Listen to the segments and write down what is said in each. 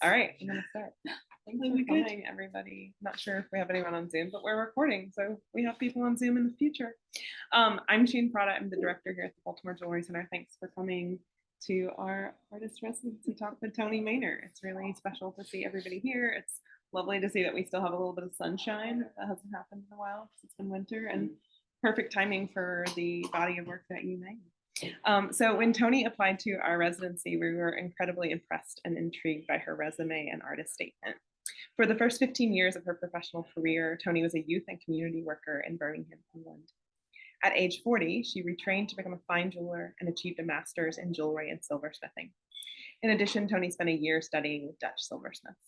All right, I'm gonna start. Thanks for coming, everybody. Not sure if we have anyone on Zoom, but we're recording, so we have people on Zoom in the future. I'm Shane Prada. I'm the director here at the Baltimore Jewelry Center. Thanks for coming to our artist residency talk with Toni Mayner. It's really special to see everybody here. It's lovely to see that we still have a little bit of sunshine. That hasn't happened in a while because it's been winter, and perfect timing for the body of work that you made. So when Toni applied to our residency, we were incredibly impressed and intrigued by her resume and artist statement. For the first 15 years of her professional career, Toni was a youth and community worker in Birmingham, England. At age 40, she retrained to become a fine jeweler and achieved a master's in jewelry and silversmithing. In addition, Toni spent a year studying with Dutch silversmiths.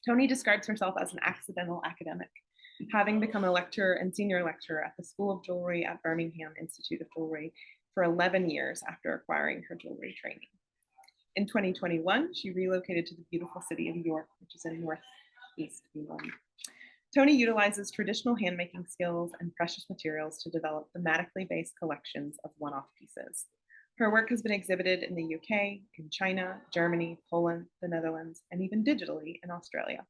Toni describes herself as an accidental academic, having become a lecturer and senior lecturer at the School of Jewellery at Birmingham Institute of Jewellery for 11 years after acquiring her jewelry training. In 2021, she relocated to the beautiful city of York, which is in northeast England. Toni utilizes traditional handmaking skills and precious materials to develop thematically based collections of one-off pieces. Her work has been exhibited in the UK, in China, Germany, Poland, the Netherlands, and even digitally in Australia.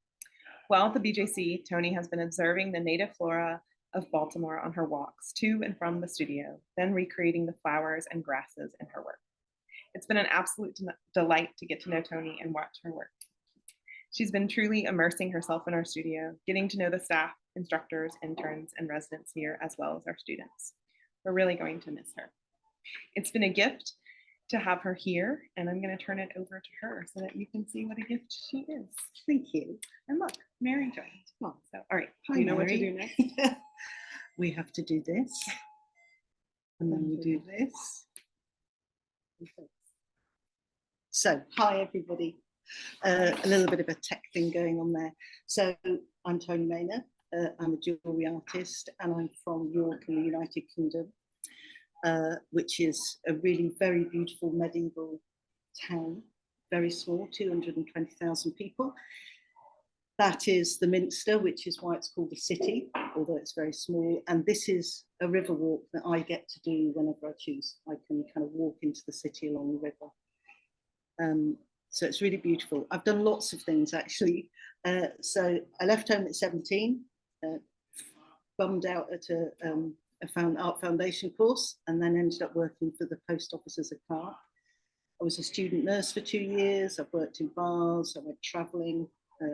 While at the BJC, Toni has been observing the native flora of Baltimore on her walks to and from the studio, then recreating the flowers and grasses in her work. It's been an absolute delight to get to know Toni and watch her work. She's been truly immersing herself in our studio, getting to know the staff, instructors, interns, and residents here, as well as our students. We're really going to miss her. It's been a gift to have her here, and I'm going to turn it over to her so that you can see what a gift she is. Thank you. And look, Mary joined. Oh, so, all right, hi, you know Mary. what to do next? We have to do this, and then we do this. So, hi everybody. A little bit of a tech thing going on there. So, I'm Toni Mayner. I'm a jewellery artist, and I'm from York in the United Kingdom, which is a really very beautiful medieval town, very small, 220,000 people. That is the Minster, which is why it's called the city, although it's very small. And this is a river walk that I get to do whenever I choose. I can kind of walk into the city along the river. So it's really beautiful. I've done lots of things, actually. So I left home at 17, bummed out at a art foundation course, and then ended up working for the post office as a clerk. I was a student nurse for 2 years. I've worked in bars, I went travelling,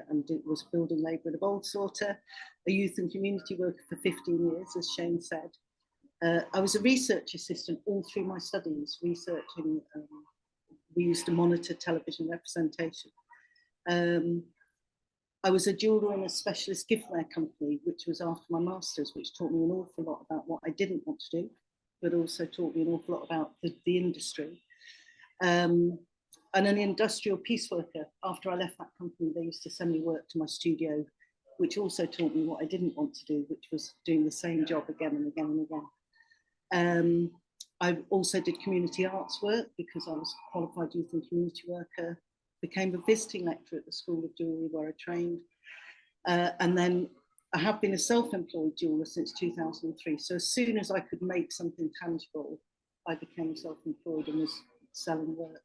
and was building labour at a bold sorter, a youth and community worker for 15 years, as Shane said. I was a research assistant all through my studies, researching, we used to monitor television representation. I was a jeweller in a specialist giftware company, which was after my master's, which taught me an awful lot about what I didn't want to do, but also taught me an awful lot about the industry. And an industrial piece worker. After I left that company, they used to send me work to my studio, which also taught me what I didn't want to do, which was doing the same job again and again and again. I also did community arts work because I was a qualified youth and community worker, became a visiting lecturer at the School of Jewellery where I trained. And then I have been a self-employed jeweller since 2003. So as soon as I could make something tangible, I became self-employed and was selling work.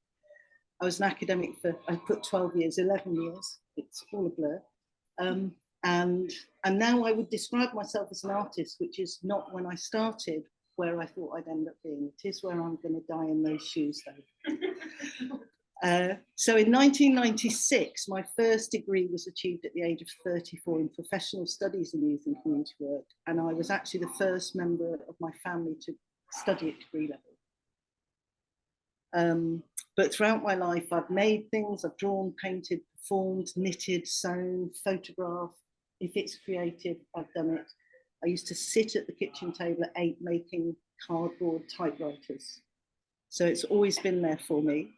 I was an academic for, I put 12 years, 11 years, it's all a blur. And now I would describe myself as an artist, which is not when I started where I thought I'd end up being. It is where I'm going to die in those shoes though. So in 1996, my first degree was achieved at the age of 34 in professional studies in youth and community work. And I was actually the first member of my family to study at degree level. But throughout my life, I've made things, I've drawn, painted, performed, knitted, sewn, photographed. If it's creative, I've done it. I used to sit at the kitchen table at 8 making cardboard typewriters. So it's always been there for me.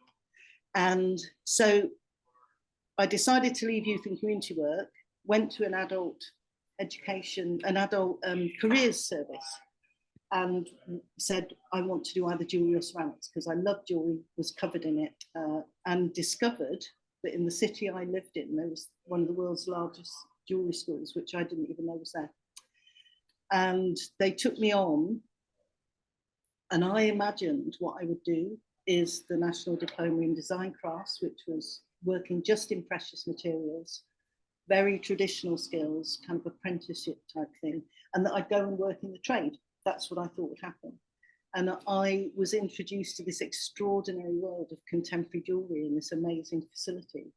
And so I decided to leave youth and community work, went to an adult education, an adult careers service, and said, I want to do either jewellery or ceramics because I love jewellery, was covered in it, and discovered that in the city I lived in, there was one of the world's largest jewellery schools, which I didn't even know was there. And they took me on, and I imagined what I would do is the National Diploma in Design Crafts, which was working just in precious materials, very traditional skills, kind of apprenticeship type thing, and that I'd go and work in the trade. That's what I thought would happen. And I was introduced to this extraordinary world of contemporary jewellery in this amazing facility,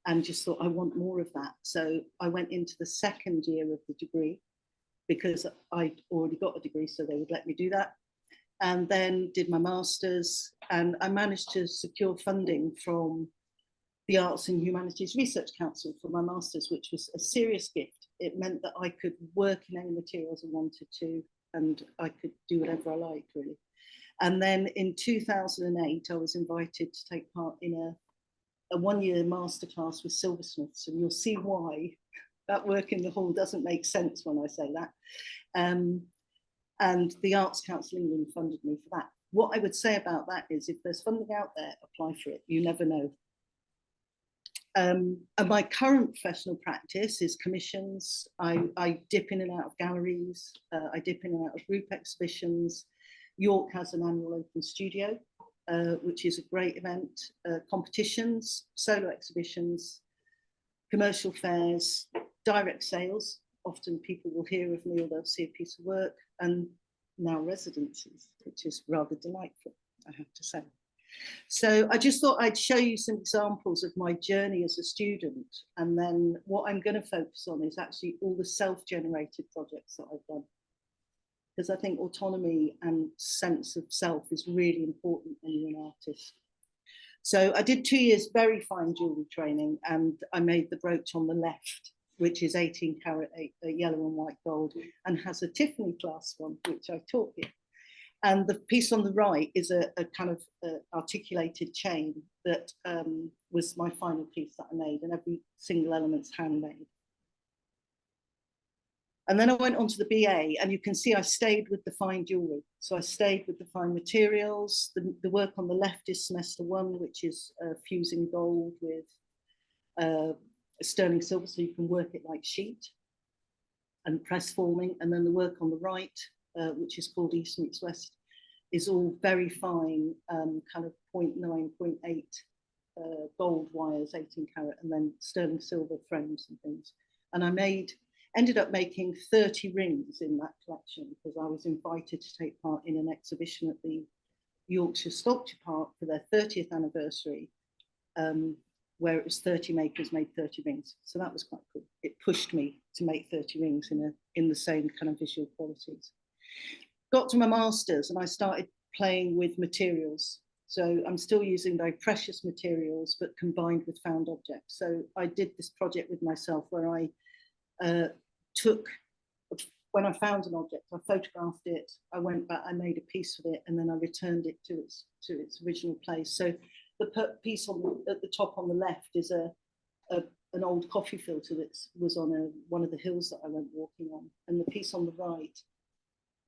and just thought, I want more of that. So I went into the second year of the degree because I'd already got a degree, so they would let me do that. And then did my master's, and I managed to secure funding from the Arts and Humanities Research Council for my master's, which was a serious gift. It meant that I could work in any materials I wanted to, and I could do whatever I liked, really. And then in 2008, I was invited to take part in a one-year masterclass with silversmiths, and you'll see why that work in the hall doesn't make sense when I say that. And the Arts Council England funded me for that. What I would say about that is, if there's funding out there, apply for it. You never know. And my current professional practice is commissions. I dip in and out of galleries. I dip in and out of group exhibitions. York has an annual open studio, which is a great event. Competitions, solo exhibitions, commercial fairs, direct sales. Often people will hear of me or they'll see a piece of work, and now residencies, which is rather delightful, I have to say. So I just thought I'd show you some examples of my journey as a student, and then what I'm going to focus on is actually all the self-generated projects that I've done, because I think autonomy and sense of self is really important when you're an artist. So I did 2 years very fine jewellery training, and I made the brooch on the left, which is 18 karat yellow and white gold, and has a Tiffany clasp on, which I taught you. And the piece on the right is a kind of articulated chain that was my final piece that I made, and every single element's handmade. And then I went on to the BA, and you can see I stayed with the fine jewellery. So I stayed with the fine materials. The work on the left is semester 1, which is fusing gold with sterling silver, so you can work it like sheet and press forming. And then the work on the right, which is called East Meets West, is all very fine, kind of 0.9, 0.8 gold wires, 18 karat, and then sterling silver frames and things. And I ended up making 30 rings in that collection, because I was invited to take part in an exhibition at the Yorkshire Sculpture Park for their 30th anniversary, where it was 30 makers made 30 rings. So that was quite cool. It pushed me to make 30 rings in the same kind of visual qualities. Got to my master's, and I started playing with materials. So I'm still using very precious materials, but combined with found objects. So I did this project with myself where I when I found an object, I photographed it, I went back, I made a piece of it, and then I returned it to its original place. So the piece at the top on the left is an old coffee filter that was on one of the hills that I went walking on. And the piece on the right,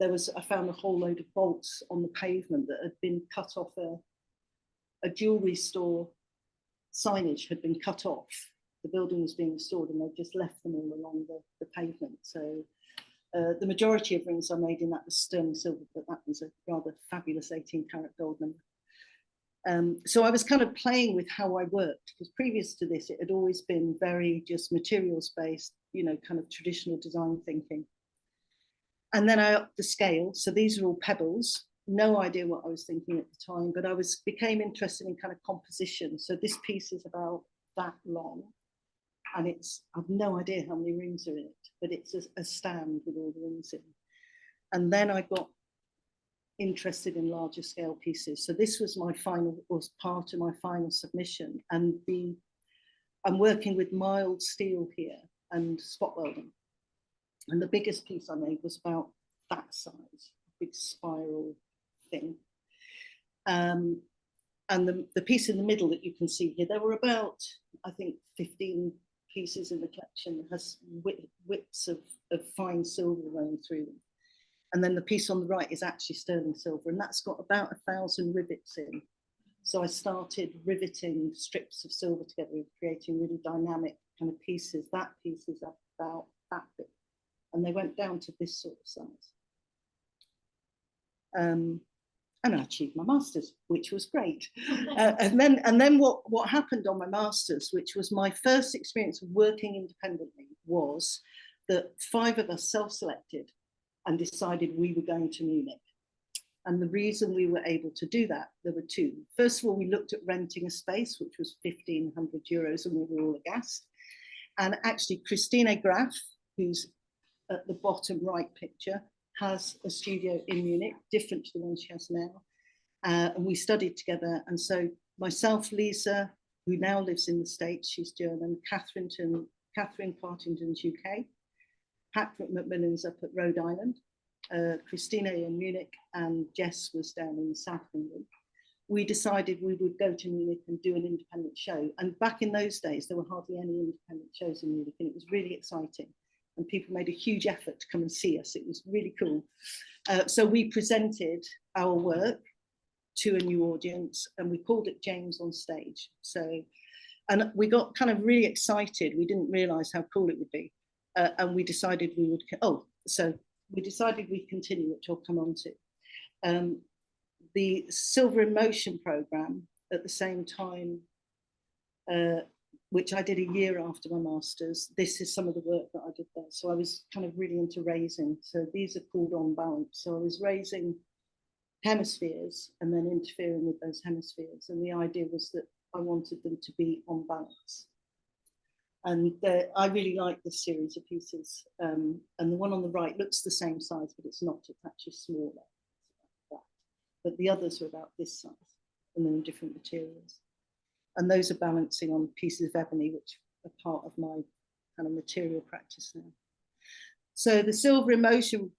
I found a whole load of bolts on the pavement that had been cut off a jewellery store signage had been cut off. The building was being restored, and they just left them all along the pavement. So the majority of rings I made in that was sterling silver, but that was a rather fabulous 18 karat gold number. So I was kind of playing with how I worked, because previous to this, it had always been very just materials based, kind of traditional design thinking. And then I upped the scale. So these are all pebbles. No idea what I was thinking at the time, but I became interested in kind of composition. So this piece is about that long, and I've no idea how many rings are in it, but it's a stand with all the rings in. And then I got interested in larger scale pieces. So this was part of my final submission, and I'm working with mild steel here and spot welding. And the biggest piece I made was about that size, big spiral thing. And the piece in the middle that you can see here, there were about, I think, 15 pieces in the collection that has whips of fine silver running through them. And then the piece on the right is actually sterling silver, and that's got about 1,000 rivets in. So I started riveting strips of silver together and creating really dynamic kind of pieces. That piece is about that big, and they went down to this sort of size. and I achieved my master's, which was great. And then what happened on my master's, which was my first experience of working independently, was that 5 of us self-selected and decided we were going to Munich. And the reason we were able to do that, there were 2. First of all, we looked at renting a space, which was 1,500 euros, and we were all aghast. And actually, Christina Graf, who's at the bottom right picture, has a studio in Munich, different to the one she has now. And we studied together. And so myself, Lisa, who now lives in the States, she's German, Catherine Partington's UK, Patrick McMillan's up at Rhode Island, Christina in Munich, and Jess was down in the south of England. We decided we would go to Munich and do an independent show. And back in those days, there were hardly any independent shows in Munich, and it was really exciting. And people made a huge effort to come and see us. It was really cool. So we presented our work to a new audience, and we called it James on Stage. So, and we got kind of really excited. We didn't realize how cool it would be. And we decided we would, we'd continue, which I'll come on to. The Silver in Motion program at the same time, which I did a year after my master's. This is some of the work that I did there. So I was kind of really into raising. So these are called on balance. So I was raising hemispheres and then interfering with those hemispheres. And the idea was that I wanted them to be on balance. And I really like this series of pieces. And the one on the right looks the same size, but it's not, it's actually smaller. But the others are about this size, and then different materials. And those are balancing on pieces of ebony, which are part of my kind of material practice now. So the Silver in Motion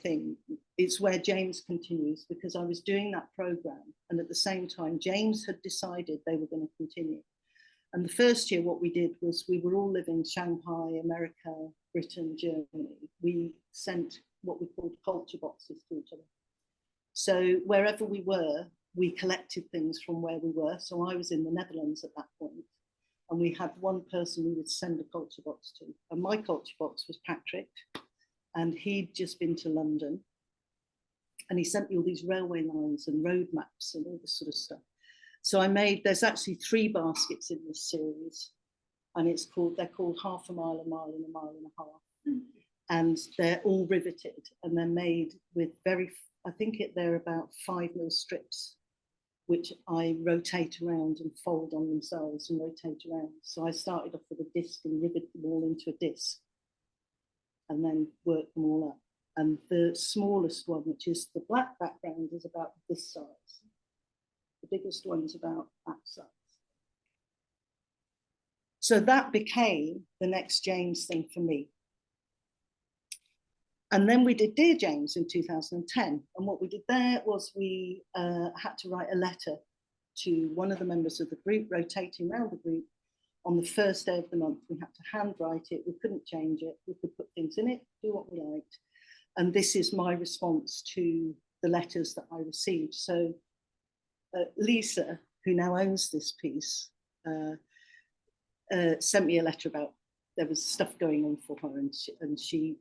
thing is where James continues, because I was doing that program, and at the same time, James had decided they were going to continue. And the first year, what we did was we were all living in Shanghai, America, Britain, Germany. We sent what we called culture boxes to each other. So wherever we were, we collected things from where we were. So I was in the Netherlands at that point, and we had one person we would send a culture box to. And my culture box was Patrick, and he'd just been to London. And he sent me all these railway lines and road maps and all this sort of stuff. So I made, there's actually 3 baskets in this series, and they're called Half a Mile, a Mile, and a Mile and a Half. And they're all riveted, and they're made with they're about 5mm strips, which I rotate around and fold on themselves and rotate around. So I started off with a disc and rivet them all into a disc, and then work them all up. And the smallest one, which is the black background, is about this size. The biggest one's about that size. So that became the next James thing for me. And then we did Dear James in 2010. And what we did there was we had to write a letter to one of the members of the group, rotating around the group. On the first day of the month, we had to handwrite it. We couldn't change it. We could put things in it, do what we liked. And this is my response to the letters that I received. So Lisa, who now owns this piece, sent me a letter about there was stuff going on for her, and she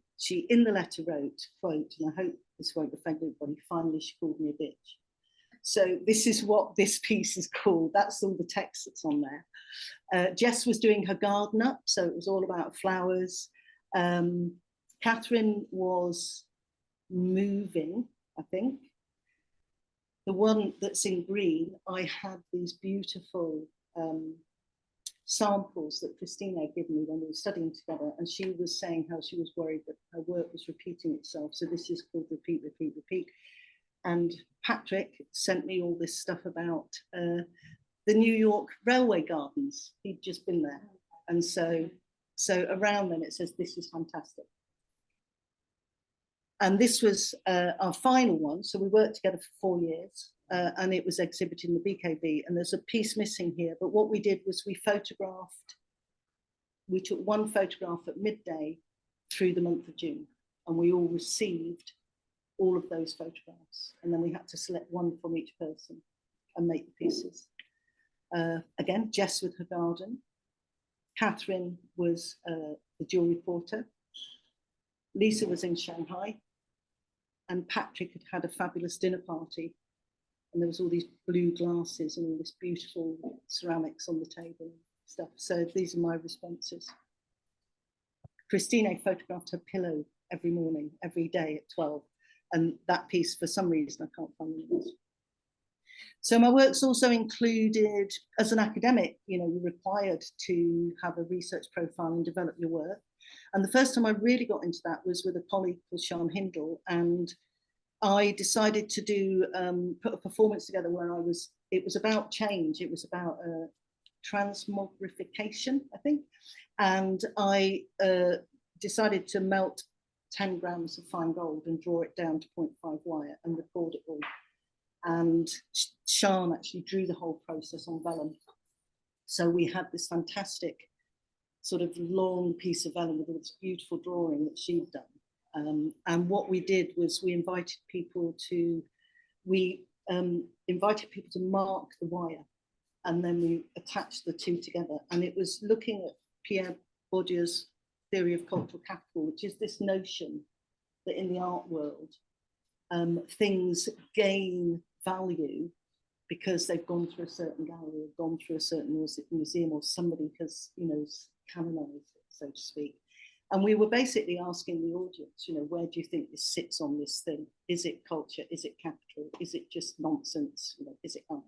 in the letter wrote, quote, and I hope this won't offend anybody, finally she called me a bitch. So this is what this piece is called. That's all the text that's on there. Jess was doing her garden up, so it was all about flowers. Catherine was moving, I think. The one that's in green, I had these beautiful samples that Christina had given me when we were studying together, and she was saying how she was worried that her work was repeating itself. So this is called Repeat, Repeat, Repeat. And Patrick sent me all this stuff about the New York railway gardens. He'd just been there. And so around then it says, this is fantastic. And this was our final one. So we worked together for 4 years, and it was exhibited in the BKB. And there's a piece missing here. But what we did was we took one photograph at midday through the month of June. And we all received all of those photographs. And then we had to select one from each person and make the pieces. Again, Jess with her garden. Catherine was the jewelry porter. Lisa was in Shanghai. And Patrick had had a fabulous dinner party and there was all these blue glasses and all this beautiful ceramics on the table and stuff. So these are my responses. Christine photographed her pillow every morning, every day at 12. And that piece, for some reason, I can't find it. So my work's also included, as an academic, you know, you're required to have a research profile and develop your work. And the first time I really got into that was with a colleague called Sian Hindle, and I decided to do, put a performance together where it was about change, it was about transmogrification, I think. And I decided to melt 10 grams of fine gold and draw it down to 0.5 wire and record it all. And Sian actually drew the whole process on vellum. So we had this fantastic sort of long piece of vellum with this beautiful drawing that she'd done. And what we did was we invited people to mark the wire, and then we attached the two together. And it was looking at Pierre Bourdieu's theory of cultural capital, which is this notion that in the art world, things gain value because they've gone through a certain gallery, or gone through a certain museum, or somebody has, you know, canonized it, so to speak. And we were basically asking the audience, you know, where do you think this sits on this thing? Is it culture? Is it capital? Is it just nonsense? You know, is it art?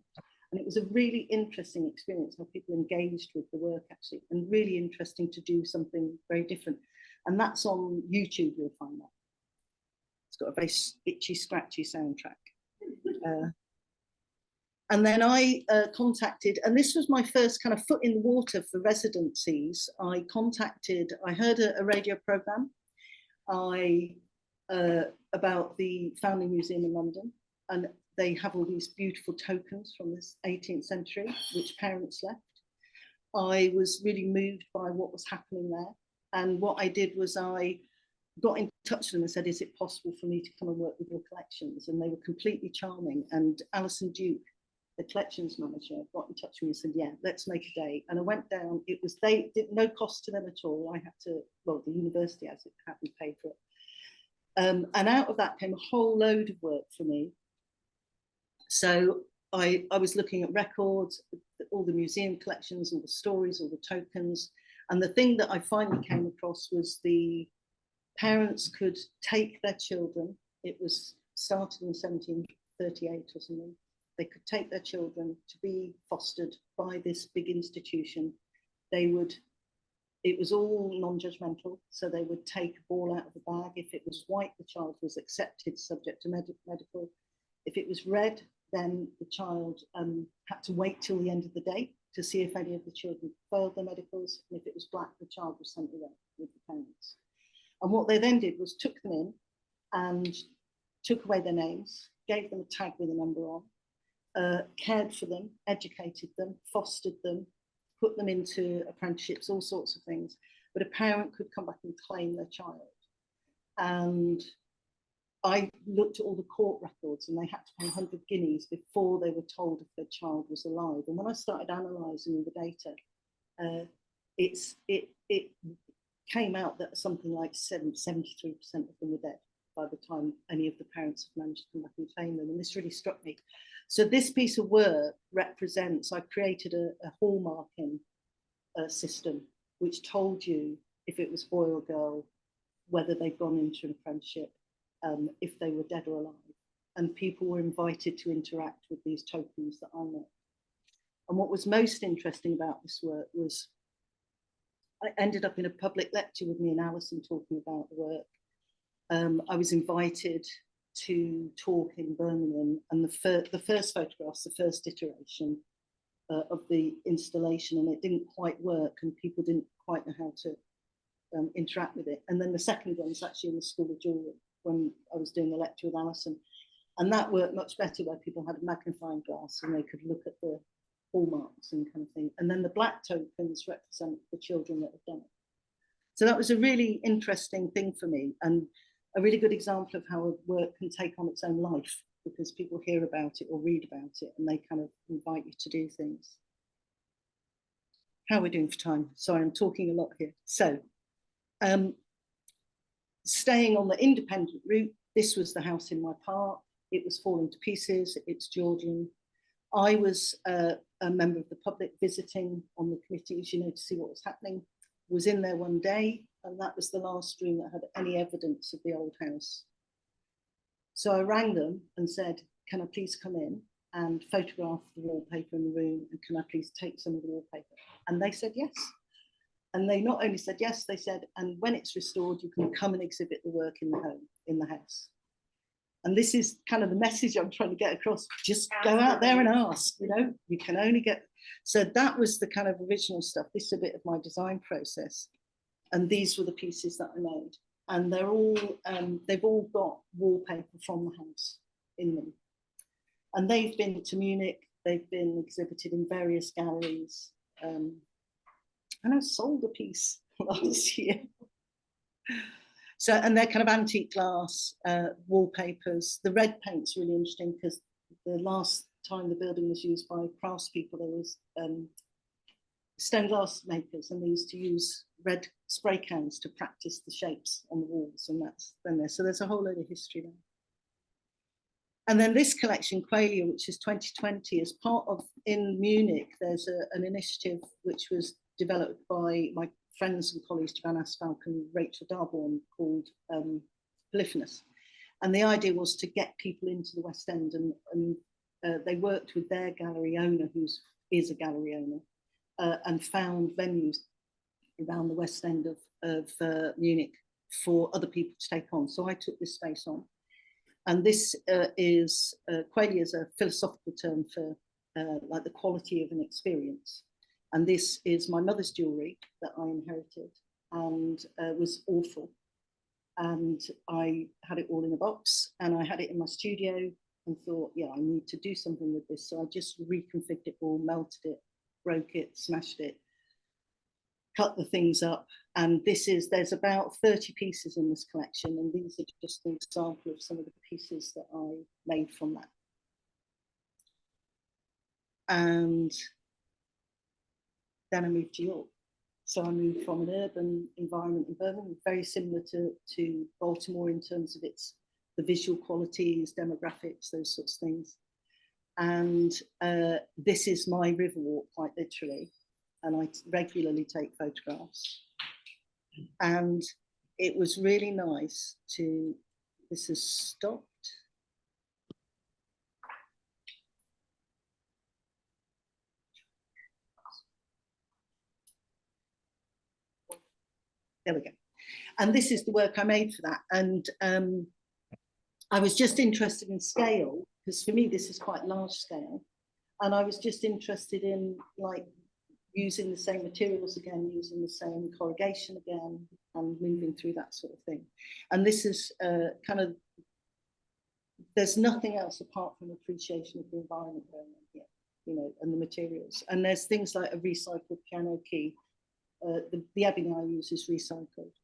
And it was a really interesting experience how people engaged with the work, actually, and really interesting to do something very different. And that's on YouTube, you'll find that. It's got a very itchy, scratchy soundtrack. And then I contacted, and this was my first kind of foot in the water for residencies. I heard a radio program about the Foundling Museum in London, and they have all these beautiful tokens from this 18th century, which parents left. I was really moved by what was happening there. And what I did was I got in touch with them and said, is it possible for me to come and work with your collections? And they were completely charming. And Alison Duke, the collections manager, got in touch with me and said, yeah, let's make a day. And I went down, they did no cost to them at all. I had to, well, the university as it happened paid for it. And out of that came a whole load of work for me. So I was looking at records, all the museum collections, all the stories, all the tokens. And the thing that I finally came across was the parents could take their children. It was started in 1738 or something. They could take their children to be fostered by this big institution. It was all non-judgmental. So they would take a ball out of the bag. If it was white, the child was accepted, subject to medical. If it was red, then the child had to wait till the end of the day to see if any of the children failed their medicals. And if it was black, the child was sent away with the parents. And what they then did was took them in and took away their names, gave them a tag with a number on, cared for them, educated them, fostered them, put them into apprenticeships, all sorts of things. But a parent could come back and claim their child. And I looked at all the court records, and they had to pay 100 guineas before they were told if their child was alive. And when I started analysing the data, it came out that something like 73% of them were dead by the time any of the parents had managed to come back and claim them. And this really struck me. So this piece of work represents, I created a hallmarking system which told you if it was boy or girl, whether they'd gone into an apprenticeship, if they were dead or alive. And people were invited to interact with these tokens that I made. And what was most interesting about this work was I ended up in a public lecture with me and Alison talking about the work. I was invited to talk in Birmingham, and the first photographs, the first iteration of the installation, and it didn't quite work, and people didn't quite know how to interact with it. And then the second one was actually in the School of Jewellery when I was doing the lecture with Alison, and that worked much better where people had a magnifying glass and they could look at the hallmarks and kind of thing. And then the black tokens represent the children that have done it. So that was a really interesting thing for me, and a really good example of how a work can take on its own life, because people hear about it or read about it and they kind of invite you to do things. How are we doing for time? Sorry, I'm talking a lot here. So staying on the independent route, this was the house in my park. it was falling to pieces. It's Georgian. I was a member of the public visiting on the committees, you know, to see what was happening. Was in there one day, and that was the last room that had any evidence of the old house. So I rang them and said, can I please come in and photograph the wallpaper in the room, and can I please take some of the wallpaper? And they said yes. And they not only said yes, they said, and when it's restored, you can come and exhibit the work in the home, in the house. And this is kind of the message I'm trying to get across. Just go out there and ask, you know, you can only get. So that was the kind of original stuff. This is a bit of my design process. And these were the pieces that I made. And they're all, they've all got wallpaper from the house in them. And they've been to Munich, they've been exhibited in various galleries. And I sold a piece last year. So, and they're kind of antique glass wallpapers. The red paint's really interesting because the last time the building was used by craftspeople, there was stone glass makers, and they used to use red spray cans to practice the shapes on the walls, and that's then there. So there's a whole load of history there. And then this collection, Qualia, which is 2020, is part of, in Munich, there's an initiative which was developed by my friends and colleagues, Joanna Asfalk and Rachel Darborn, called Polyphonous. And the idea was to get people into the West End, and they worked with their gallery owner, who is a gallery owner, and found venues around the West End of Munich for other people to take on. So I took this space on. And this is, Qualia is a philosophical term for like the quality of an experience. And this is my mother's jewellery that I inherited, and was awful. And I had it all in a box, and I had it in my studio and thought, yeah, I need to do something with this. So I just reconfigured it all, melted it, broke it, smashed it, cut the things up. And this is, there's about 30 pieces in this collection, and these are just an example of some of the pieces that I made from that. And then I moved to York. So I moved from an urban environment in Birmingham, very similar to Baltimore in terms of the visual qualities, demographics, those sorts of things. And this is my river walk, quite literally. And I regularly take photographs. And it was really nice to, this has stopped. There we go. And this is the work I made for that. And I was just interested in scale, because for me, this is quite large scale. And I was just interested in like using the same materials again, using the same corrugation again, and moving through that sort of thing. And this is kind of, there's nothing else apart from appreciation of the environment going on here, you know, and the materials. And there's things like a recycled piano key. The ebony I use is recycled.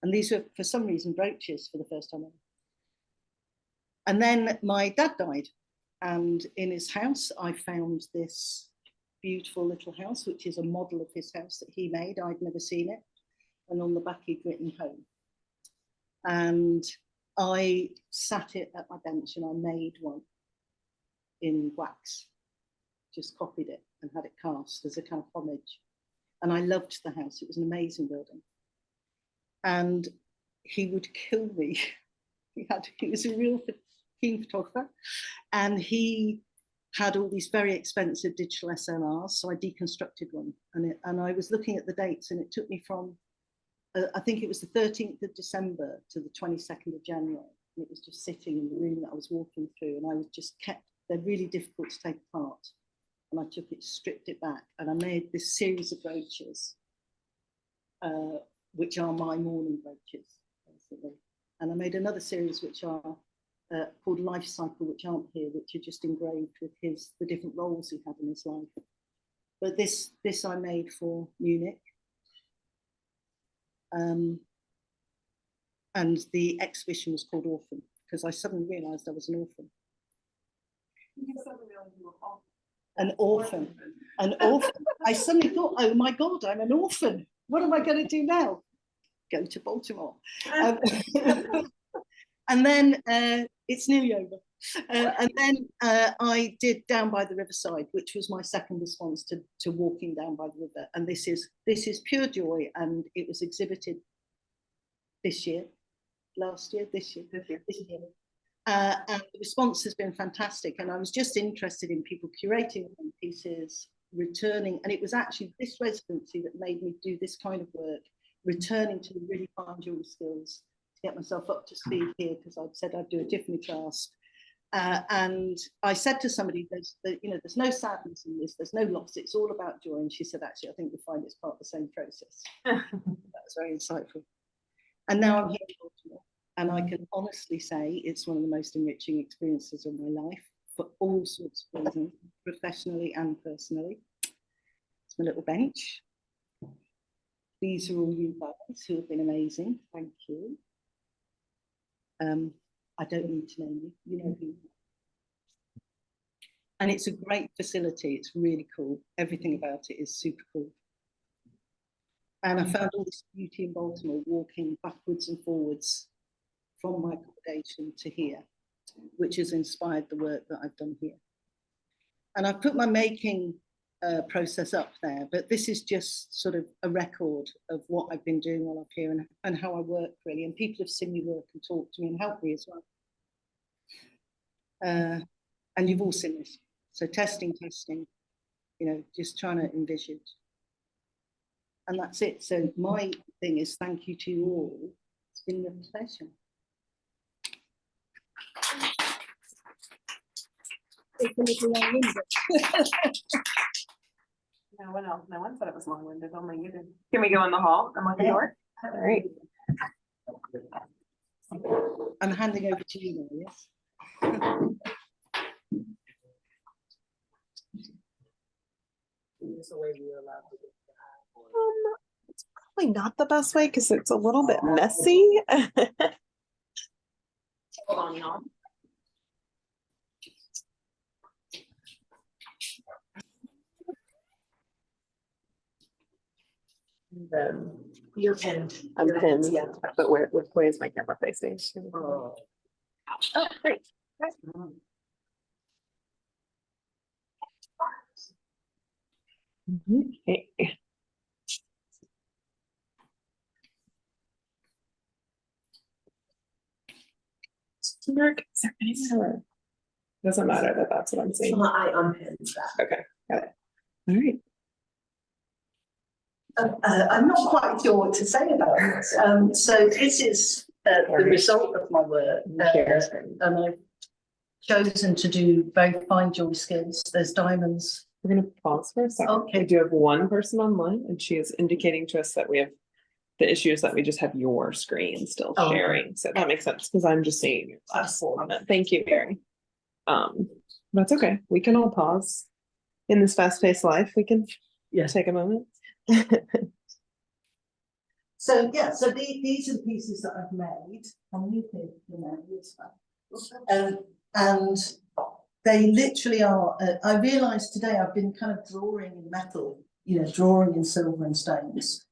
And these were, for some reason, brooches for the first time ever. And then my dad died. And in his house, I found this beautiful little house, which is a model of his house that he made. I'd never seen it. And on the back, he'd written home. And I sat it at my bench and I made one in wax, just copied it and had it cast as a kind of homage. And I loved the house. It was an amazing building. And he would kill me. He was a real keen photographer. And he had all these very expensive digital SLRs. So I deconstructed one. And I was looking at the dates, and it took me from, I think it was the 13th of December to the 22nd of January. And it was just sitting in the room that I was walking through. And I was just kept, they're really difficult to take apart. And I took it, stripped it back, and I made this series of brooches, which are my mourning brooches, basically. And I made another series which are called Life Cycle, which aren't here, which are just engraved with the different roles he had in his life. But this I made for Munich. And the exhibition was called Orphan, because I suddenly realised I was an orphan. An orphan, an orphan. I suddenly thought, oh my God, I'm an orphan. What am I going to do now? Go to Baltimore. And then it's nearly over. And then I did Down by the Riverside, which was my second response to walking down by the river. And this is pure joy, and it was exhibited this year, this year. And the response has been fantastic. And I was just interested in people curating pieces, returning, and it was actually this residency that made me do this kind of work, returning to the really fine jewelry skills to get myself up to speed here, because I'd said I'd do a Tiffany class. And I said to somebody, there's no sadness in this, there's no loss, it's all about joy. And she said, actually, I think we find it's part of the same process. That was very insightful. And now I'm here in Baltimore, and I can honestly say it's one of the most enriching experiences of my life for all sorts of reasons, professionally and personally. It's my little bench. These are all you guys who have been amazing. Thank you. I don't need to name you. You know who. And it's a great facility. It's really cool. Everything about it is super cool. And I found all this beauty in Baltimore, walking backwards and forwards from my accommodation to here, which has inspired the work that I've done here. And I've put my making process up there, but this is just sort of a record of what I've been doing while I'm here, and how I work, really. And people have seen me work and talked to me and helped me as well. And you've all seen this. So testing, just trying to envisage. And that's it. So my thing is thank you to you all. It's been a pleasure. No one said it was long-winded, only you did. Can we go in the hall and look at the door? All right. I'm handing over to you now, yes? It's probably not the best way because it's a little bit messy. Hold on, y'all. You're pinned. I'm pinned, yeah. But where's my camera facing? Oh, great. Okay. Mark, is there any more? Doesn't matter that that's what I'm saying. Well, I unpinned that. Okay, got it. All right. I'm not quite sure what to say about this. So this is the result of my work, and I've chosen to do both fine jewelry skills. There's diamonds. We're going to pause for a second. Okay. We do have one person online, and she is indicating to us that we have the issue is that we just have your screen still sharing. So that makes sense because I'm just seeing your last one. Thank you, Mary. That's okay. We can all pause in this fast-paced life. We can take a moment. So yeah, so these are the pieces that I've made. And they literally are. I realised today I've been kind of drawing in metal, drawing in silver and stones,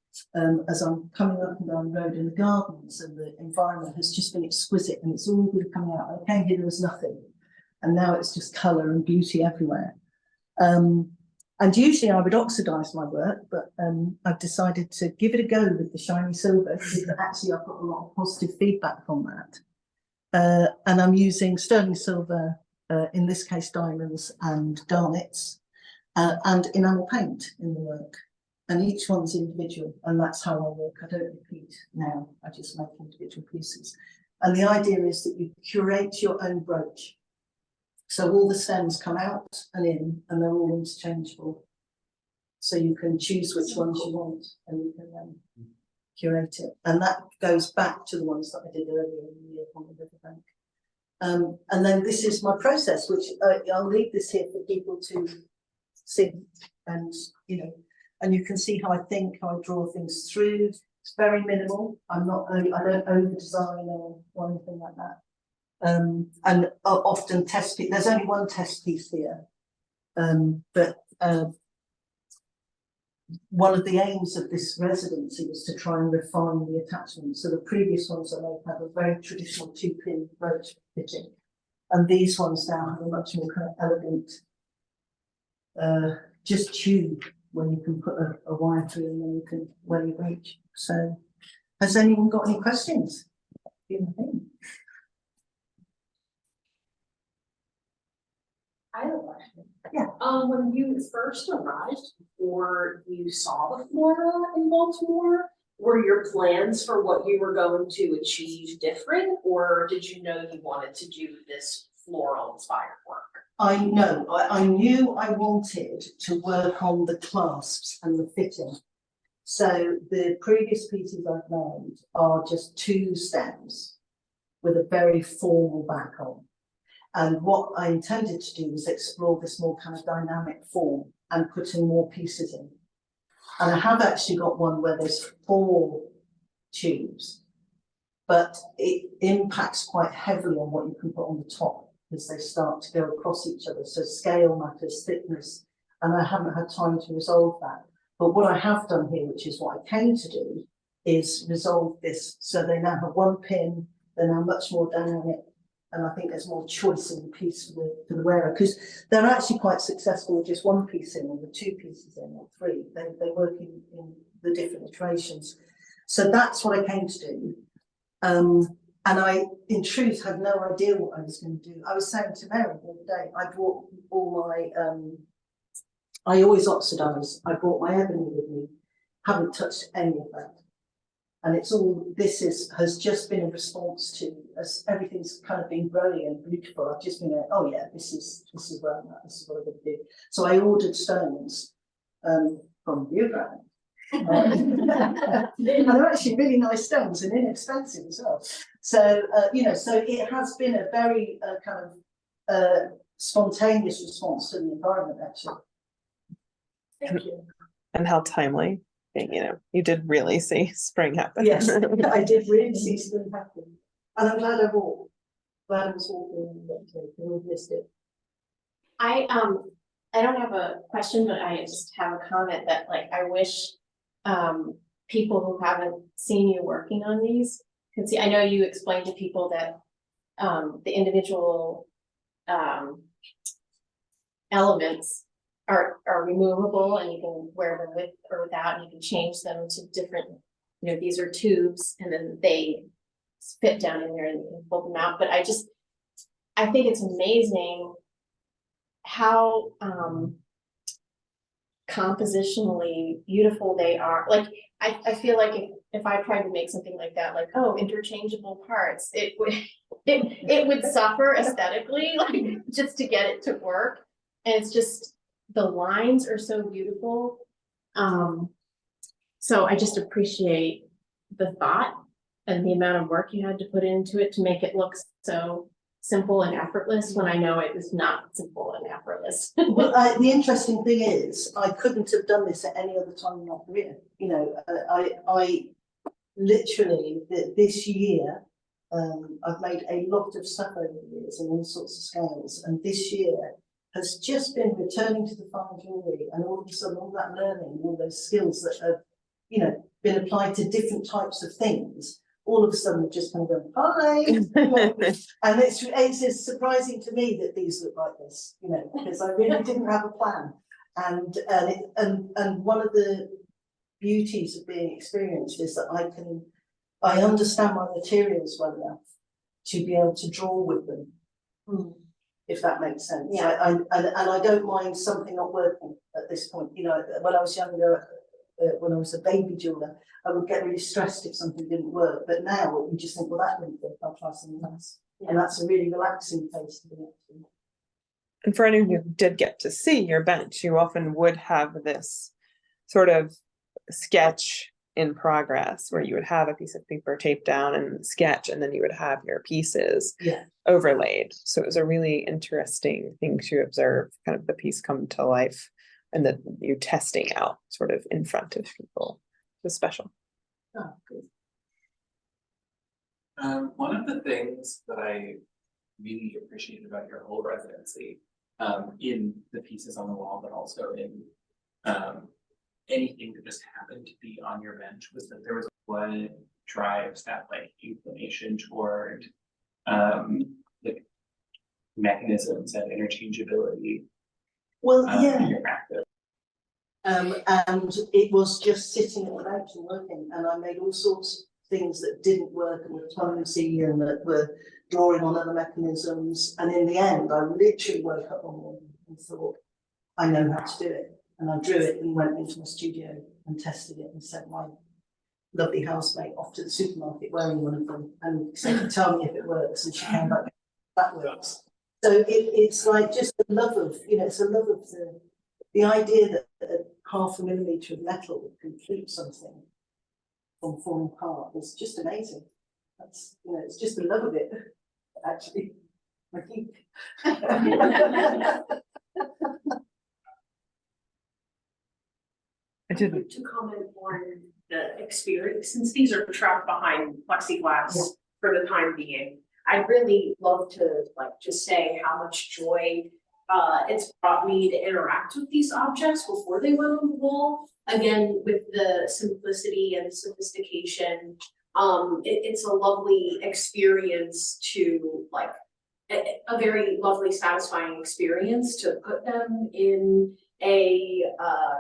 as I'm coming up and down the road in the gardens, and the environment has just been exquisite, and it's all good coming out. I came here, there was nothing, and now it's just colour and beauty everywhere. And usually I would oxidise my work, but I've decided to give it a go with the shiny silver, because actually I've got a lot of positive feedback on that. And I'm using sterling silver, in this case diamonds and garnets, and enamel paint in the work. And each one's individual, and that's how I work. I don't repeat now, I just make individual pieces. And the idea is that you curate your own brooch. So all the stems come out and in, and they're all interchangeable. So you can choose which ones you want, and you can then curate it. And that goes back to the ones that I did earlier in the year on the riverbank. And then this is my process, which I'll leave this here for people to see, and and you can see how I think, how I draw things through. It's very minimal. I don't over design or anything like that. And often test piece. There's only one test piece here, but one of the aims of this residency was to try and refine the attachment. So the previous ones I made have a very traditional 2-pin roach fitting, and these ones now have a much more kind of elegant, just tube where you can put a wire through and then you can wear your brooch. So, has anyone got any questions? I have a question. Yeah. When you first arrived, or you saw the flora in Baltimore, were your plans for what you were going to achieve different, or did you know you wanted to do this floral inspired work? I know, I knew I wanted to work on the clasps and the fitting. So the previous pieces I've made are just 2 stems with a very formal back on. And what I intended to do was explore this more kind of dynamic form and putting more pieces in. And I have actually got one where there's 4 tubes, but it impacts quite heavily on what you can put on the top as they start to go across each other. So scale matters, thickness, and I haven't had time to resolve that. But what I have done here, which is what I came to do, is resolve this. So they now have 1 pin, they're now much more dynamic, and I think there's more choice in the piece for the wearer, because they're actually quite successful with just 1 piece in, or the 2 pieces in, or 3. They work in the different iterations. So that's what I came to do. And I, in truth, had no idea what I was going to do. I was saying to Mary the other day, I brought all my, I always oxidize. I brought my ebony with me, haven't touched any of that. And it's all, has just been a response to, as everything's kind of been growing and beautiful, I've just been going, oh yeah, this is where I'm at, this is what I'm going to do. So I ordered stones from you, Grant. And they're actually really nice stones and inexpensive as well. So, you know, so it has been a very kind of spontaneous response to the environment, actually. Thank you. And how timely, you know, you did really see spring happen. Yes, I did really see spring happen. And I'm glad I walked. Glad I was walking and missed it. I don't have a question, but I just have a comment that, like, I wish people who haven't seen you working on these can see. I know you explained to people that the individual elements are removable, and you can wear them with or without, and you can change them to different, you know, these are tubes, and then they fit down in there and you can pull them out. But I think it's amazing how compositionally beautiful they are. Like, I feel like if I tried to make something like that, like, oh, interchangeable parts, it would suffer aesthetically, like, just to get it to work. And it's just, the lines are so beautiful. So I just appreciate the thought and the amount of work you had to put into it to make it look so simple and effortless, when I know it was not simple and effortless. Well, the interesting thing is, I couldn't have done this at any other time in my career. You know, I literally, this year, I've made a lot of stuff over the years in all sorts of scales, and this year has just been returning to the fine jewellery, and all of a sudden all that learning, all those skills that have, you know, been applied to different types of things, all of a sudden have just kind of gone, hi. And it's surprising to me that these look like this, you know, because I really didn't have a plan. And one of the beauties of being experienced is that I understand my materials well enough to be able to draw with them. If that makes sense. Yeah. And I don't mind something not working at this point. You know, when I was younger, when I was a baby jeweler, I would get really stressed if something didn't work. But now you just think, well, that didn't work, I'll try something else. Yeah. And that's a really relaxing place to be at. And for anyone who did get to see your bench, you often would have this sort of sketch in progress where you would have a piece of paper taped down and sketch, and then you would have your pieces overlaid. So it was a really interesting thing to observe, kind of the piece come to life and that you testing out sort of in front of people. It was special. Oh, good. One of the things that I really appreciated about your whole residency, in the pieces on the wall, but also anything that just happened to be on your bench was that there was what drives that like inclination toward like mechanisms and interchangeability Well, in yeah, your practice. and it was just sitting at the bench and working, and I made all sorts of things that didn't work and were clumsy and that were drawing on other mechanisms. And in the end, I literally woke up one morning and thought, I know how to do it. And I drew it and went into my studio and tested it and sent my lovely housemate off to the supermarket wearing one of them and said, tell me if it works. And she came back, that works. So it's like just the love of, it's a love of the idea that a 0.5 millimetre of metal can keep something from falling apart is just amazing. That's, it's just the love of it, actually. I think. I didn't. To comment on the experience, since these are trapped behind plexiglass for the time being, I'd really love to just say how much joy it's brought me to interact with these objects before they went on the wall. Again, with the simplicity and sophistication, it's a lovely experience to a very lovely, satisfying experience to put them in a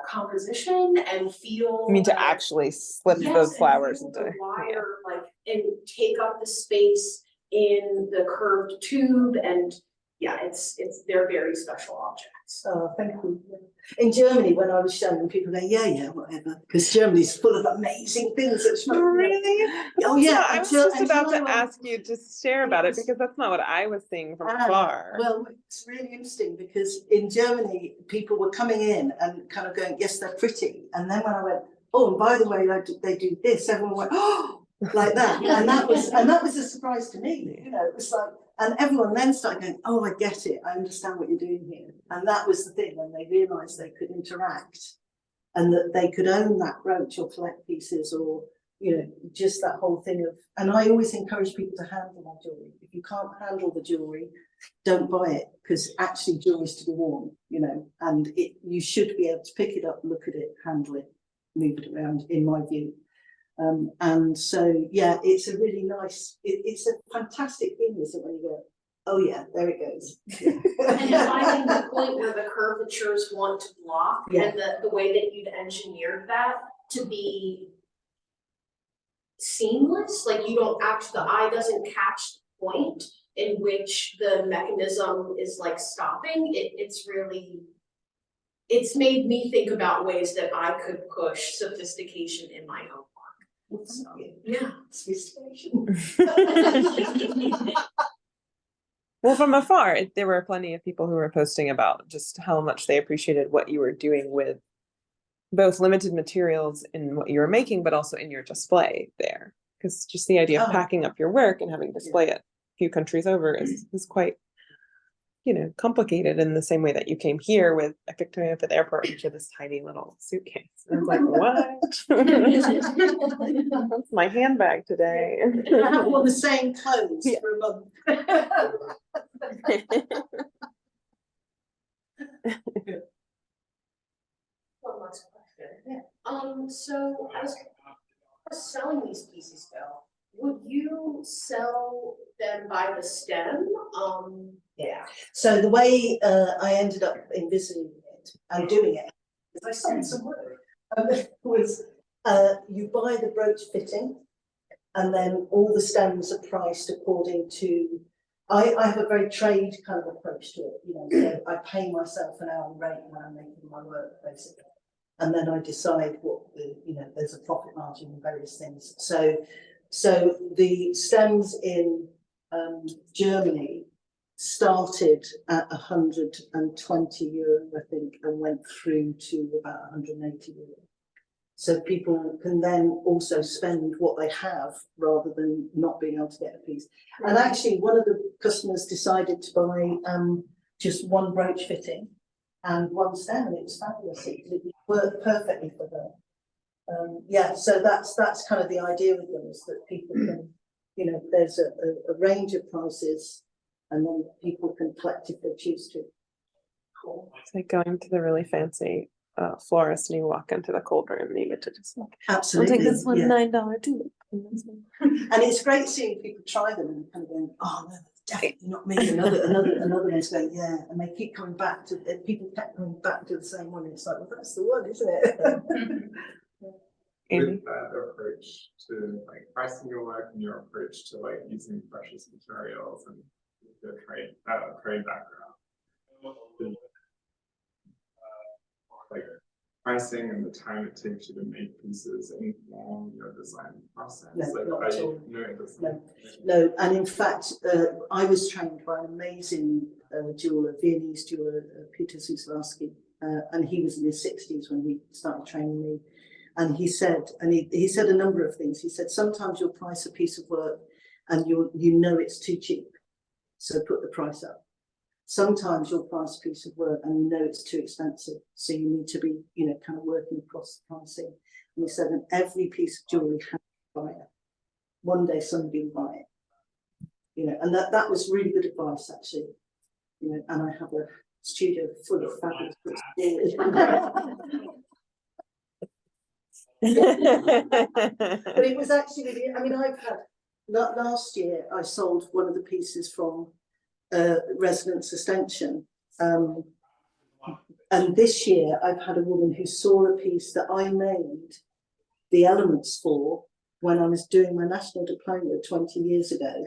composition and feel. I mean, to actually slip those flowers into the wire, and take up the space in the curved tube, and they're very special objects. Oh, thank you. In Germany, when I was showing people, go, yeah, whatever, because Germany's full of amazing things. Really? Oh yeah, I was just about to ask you to share about it, because that's not what I was seeing from afar. Well, it's really interesting because in Germany, people were coming in and kind of going, yes, they're pretty. And then when I went, oh, and by the way, they do this, everyone went, oh, like that. And that was a surprise to me. It was like, and everyone then started going, oh, I get it. I understand what you're doing here. And that was the thing, when they realized they could interact and that they could own that brooch or collect pieces, or, just that whole thing of, and I always encourage people to handle my jewelry. If you can't handle the jewelry, don't buy it, because actually jewelry is to be worn, and you should be able to pick it up, look at it, handle it, move it around, in my view. And so, yeah, it's a really nice, it's a fantastic thing, isn't it, when you go, oh yeah, there it goes. And finding the point where the curvatures want to block, and the way that you've engineered that to be seamless, like you don't the eye doesn't catch the point in which the mechanism is stopping. It's made me think about ways that I could push sophistication in my own. So, yeah, Well, from afar, there were plenty of people who were posting about just how much they appreciated what you were doing with both limited materials in what you were making, but also in your display there. Because just the idea of packing up your work and having display it a few countries over is quite, complicated, in the same way that you came here with, I picked me up at the airport into this tiny little suitcase. And I was like, what? That's my handbag today. I have all the same clothes for a month. one last question. So as selling these pieces go, would you sell them by the stem? Yeah. So the way I ended up envisaging it and doing it, because I sent some work, was you buy the brooch fitting, and then all the stems are priced according to. I have a very trade kind of approach to it. So I pay myself an hourly rate when I'm making my work, basically, and then I decide what there's a profit margin in various things. So the stems in Germany started at 120 euro, I think, and went through to about 180 euro. So people can then also spend what they have rather than not being able to get a piece. And actually, one of the customers decided to buy just one brooch fitting and one stem, and it was fabulous. It worked perfectly for her. So that's kind of the idea with them, is that people can, there's a range of prices, and then people can collect if they choose to. It's like going to the really fancy a florist and you walk into the cold room and you get to just like, I'll Absolutely. take this one yeah. $9 tulip. And that's it. And it's great seeing people try them and kind of going, oh no, that's definitely not me. Another one's going, yeah, and they keep coming back to. People kept coming back to the same one. And it's like, well, that's the one, isn't it? Amy? With that approach to like pricing your work and your approach to like using precious materials and the trade background, like pricing and the time it takes you to make pieces inform your design process. No, like, not at all. no, it doesn't. No. No, and in fact, I was trained by an amazing jeweler, Viennese jeweler, Peter Suslarski, and he was in his 60s when he started training me. And he said, he said a number of things. He said, sometimes you'll price a piece of work and you know it's too cheap, so put the price up. Sometimes you'll price a piece of work and you know it's too expensive, so you need to be, you know, kind of working across the pricing. And he said, and every piece of jewellery has a buyer. One day somebody will buy it, you know, and that was really good advice, actually. You know, and I have a studio full of fabulous books. But it was actually, I mean, I've had, last year I sold one of the pieces from Residence Extension. And this year I've had a woman who saw a piece that I made the elements for when I was doing my national diploma 20 years ago.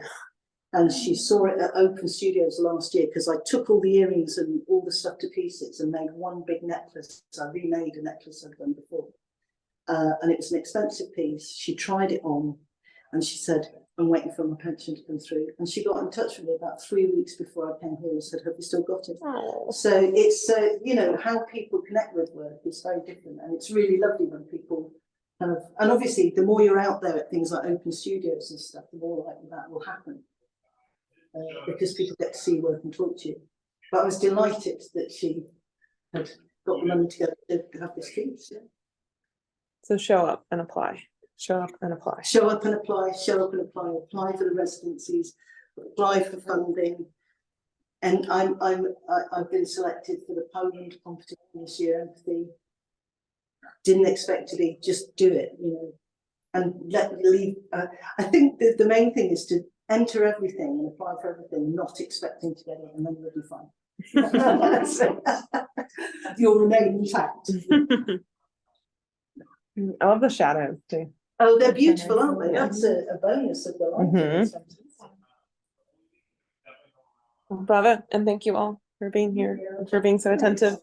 And she saw it at Open Studios last year because I took all the earrings and all the stuff to pieces and made one big necklace. I remade a necklace I'd done before. And it was an expensive piece. She tried it on and she said, I'm waiting for my pension to come through. And she got in touch with me about 3 weeks before I came here and said, have you still got it? Oh. So it's, you know, how people connect with work is very different. And it's really lovely when people kind of, and obviously the more you're out there at things like Open Studios and stuff, the more likely that will happen. Because people get to see work and talk to you. But I was delighted that she had got the money to go to have this piece. Yeah. So show up and apply. Show up and apply. Show up and apply, show up and apply, apply for the residencies, apply for funding. And I've been selected for the Poland competition this year. Empathy. Didn't expect to be, just do it, you know, and leave. I think that the main thing is to enter everything and apply for everything, not expecting to get it, and then you'll be fine. So, you'll remain intact. I love the shadows too. Oh, they're beautiful, aren't they? That's a bonus of the life. Love it. And thank you all for being here, and for being so attentive.